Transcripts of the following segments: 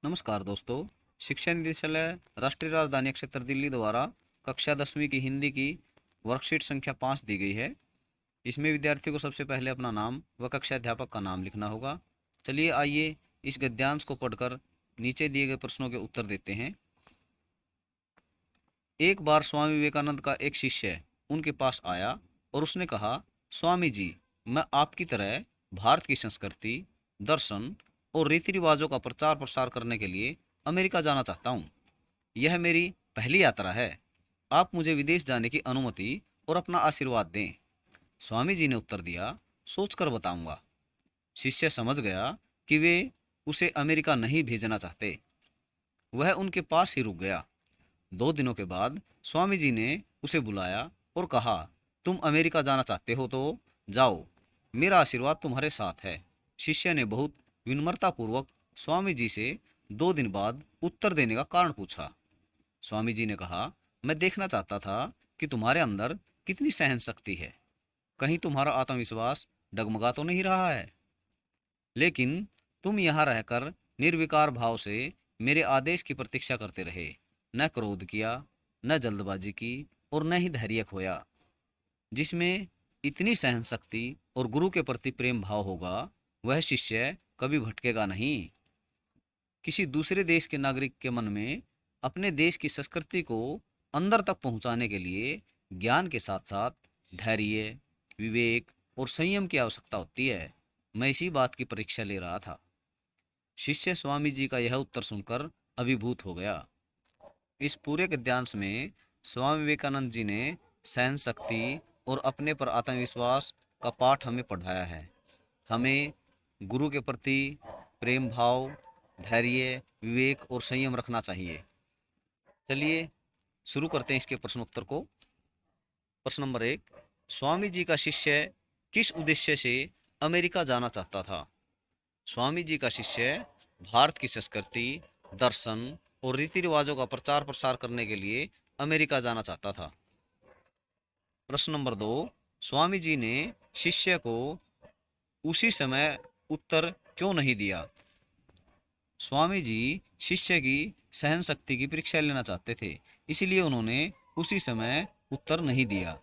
नमस्कार दोस्तों। शिक्षा निदेशालय राष्ट्रीय राजधानी क्षेत्र दिल्ली द्वारा कक्षा 10वीं की हिंदी की वर्कशीट संख्या 5 दी गई है। इसमें विद्यार्थी को सबसे पहले अपना नाम व कक्षा अध्यापक का नाम लिखना होगा। चलिए आइए इस गद्यांश को पढ़कर नीचे दिए गए प्रश्नों के उत्तर देते हैं। एक बार स्वामी विवेकानंद का एक शिष्य उनके पास आया और उसने कहा, स्वामी जी, मैं आपकी तरह भारत की संस्कृति, दर्शन और रीति रिवाजों का प्रचार प्रसार करने के लिए अमेरिका जाना चाहता हूँ। यह मेरी पहली यात्रा है। आप मुझे विदेश जाने की अनुमति और अपना आशीर्वाद दें। स्वामी जी ने उत्तर दिया, सोचकर बताऊंगा। शिष्य समझ गया कि वे उसे अमेरिका नहीं भेजना चाहते। वह उनके पास ही रुक गया। 2 दिनों के बाद स्वामी जी ने उसे बुलाया और कहा, तुम अमेरिका जाना चाहते हो तो जाओ, मेरा आशीर्वाद तुम्हारे साथ है। शिष्य ने बहुत विनम्रतापूर्वक स्वामी जी से 2 दिन बाद उत्तर देने का कारण पूछा। स्वामी जी ने कहा, मैं देखना चाहता था कि तुम्हारे अंदर कितनी सहन शक्ति है। कहीं तुम्हारा आत्मविश्वास डगमगा तो नहीं रहा है। लेकिन तुम यहाँ रहकर निर्विकार भाव से मेरे आदेश की प्रतीक्षा करते रहे। न क्रोध किया, न जल्दबाजी की और न ही धैर्य खोया। जिसमें इतनी सहन शक्ति और गुरु के प्रति प्रेम भाव होगा, वह शिष्य कभी भटकेगा नहीं। किसी दूसरे देश के नागरिक के मन में अपने देश की संस्कृति को अंदर तक पहुंचाने के लिए ज्ञान के साथ साथ धैर्य, विवेक और संयम की आवश्यकता होती है। मैं इसी बात की परीक्षा ले रहा था। शिष्य स्वामी जी का यह उत्तर सुनकर अभिभूत हो गया। इस पूरे गद्यांश में स्वामी विवेकानंद जी ने सहन शक्ति और अपने पर आत्मविश्वास का पाठ हमें पढ़ाया है। हमें गुरु के प्रति प्रेम भाव, धैर्य, विवेक और संयम रखना चाहिए। चलिए शुरू करते हैं इसके प्रश्नोत्तर को। प्रश्न नंबर 1, स्वामी जी का शिष्य किस उद्देश्य से अमेरिका जाना चाहता था? स्वामी जी का शिष्य भारत की संस्कृति, दर्शन और रीति रिवाजों का प्रचार प्रसार करने के लिए अमेरिका जाना चाहता था। प्रश्न नंबर 2, स्वामी जी ने शिष्य को उसी समय उत्तर क्यों नहीं दिया? स्वामी जी शिष्य की सहन शक्ति की परीक्षा लेना चाहते थे, इसलिए उन्होंने उसी समय उत्तर नहीं दिया।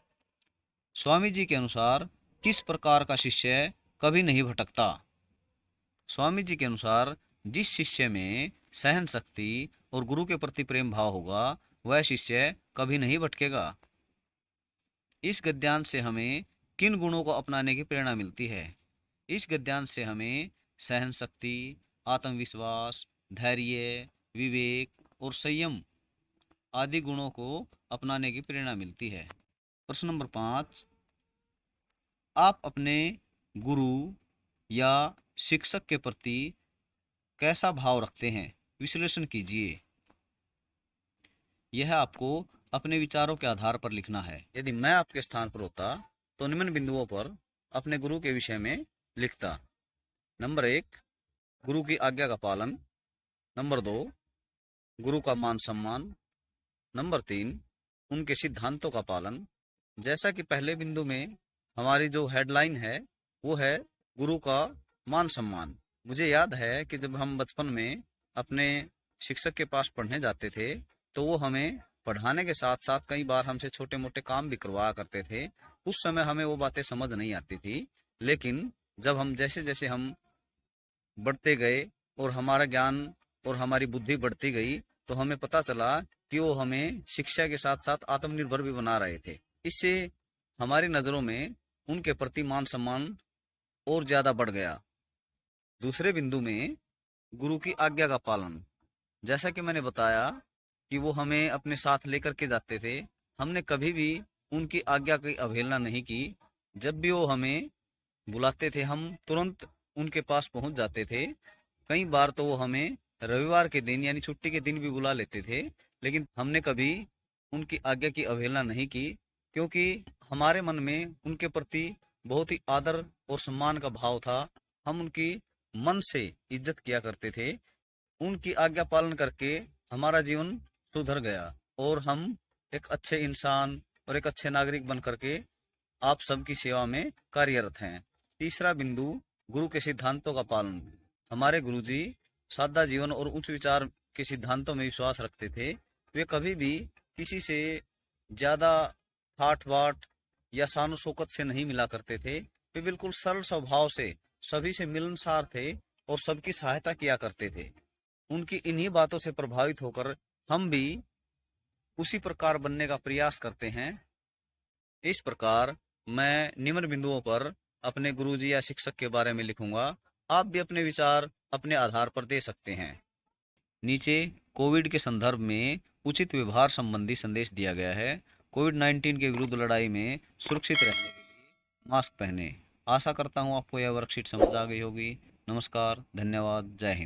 स्वामी जी के अनुसार किस प्रकार का शिष्य कभी नहीं भटकता? स्वामी जी के अनुसार जिस शिष्य में सहन शक्ति और गुरु के प्रति प्रेम भाव होगा, वह शिष्य कभी नहीं भटकेगा। इस गद्यांश से हमें किन गुणों को अपनाने की प्रेरणा मिलती है? इस गद्यांश से हमें सहन शक्ति, आत्मविश्वास, धैर्य, विवेक और संयम आदि गुणों को अपनाने की प्रेरणा मिलती है। प्रश्न नंबर 5, आप अपने गुरु या शिक्षक के प्रति कैसा भाव रखते हैं? विश्लेषण कीजिए। यह आपको अपने विचारों के आधार पर लिखना है। यदि मैं आपके स्थान पर होता तो निम्न बिंदुओं पर अपने गुरु के विषय में लिखता। नंबर 1, गुरु की आज्ञा का पालन। नंबर 2, गुरु का मान सम्मान। नंबर 3, उनके सिद्धांतों का पालन। जैसा कि पहले बिंदु में हमारी जो हेडलाइन है वो है गुरु का मान सम्मान। मुझे याद है कि जब हम बचपन में अपने शिक्षक के पास पढ़ने जाते थे तो वो हमें पढ़ाने के साथ साथ कई बार हमसे छोटे मोटे काम भी करवाया करते थे। उस समय हमें वो बातें समझ नहीं आती थी, लेकिन जब हम जैसे जैसे हम बढ़ते गए और हमारा ज्ञान और हमारी बुद्धि बढ़ती गई तो हमें पता चला कि वो हमें शिक्षा के साथ साथ आत्मनिर्भर भी बना रहे थे। इससे हमारी नज़रों में उनके प्रति मान सम्मान और ज़्यादा बढ़ गया। दूसरे बिंदु में गुरु की आज्ञा का पालन। जैसा कि मैंने बताया कि वो हमें अपने साथ लेकर के जाते थे, हमने कभी भी उनकी आज्ञा की अवहेलना नहीं की। जब भी वो हमें बुलाते थे हम तुरंत उनके पास पहुंच जाते थे। कई बार तो वो हमें रविवार के दिन यानी छुट्टी के दिन भी बुला लेते थे, लेकिन हमने कभी उनकी आज्ञा की अवहेलना नहीं की, क्योंकि हमारे मन में उनके प्रति बहुत ही आदर और सम्मान का भाव था। हम उनकी मन से इज्जत किया करते थे। उनकी आज्ञा पालन करके हमारा जीवन सुधर गया और हम एक अच्छे इंसान और एक अच्छे नागरिक बन करके आप सबकी सेवा में कार्यरत हैं। तीसरा बिंदु, गुरु के सिद्धांतों का पालन। हमारे गुरुजी सादा जीवन और उच्च विचार के सिद्धांतों में विश्वास रखते थे। वे कभी भी किसी से ज्यादा ठाट बाट या शानो शौकत से नहीं मिला करते थे। वे बिल्कुल सरल स्वभाव से सभी से मिलनसार थे और सबकी सहायता किया करते थे। उनकी इन्हीं बातों से प्रभावित होकर हम भी उसी प्रकार बनने का प्रयास करते हैं। इस प्रकार मैं निम्न बिंदुओं पर अपने गुरुजी या शिक्षक के बारे में लिखूंगा। आप भी अपने विचार अपने आधार पर दे सकते हैं। नीचे कोविड के संदर्भ में उचित व्यवहार संबंधी संदेश दिया गया है। कोविड-19 के विरुद्ध लड़ाई में सुरक्षित रहने के लिए मास्क पहने। आशा करता हूँ आपको यह वर्कशीट समझ आ गई होगी। नमस्कार, धन्यवाद, जय हिंद।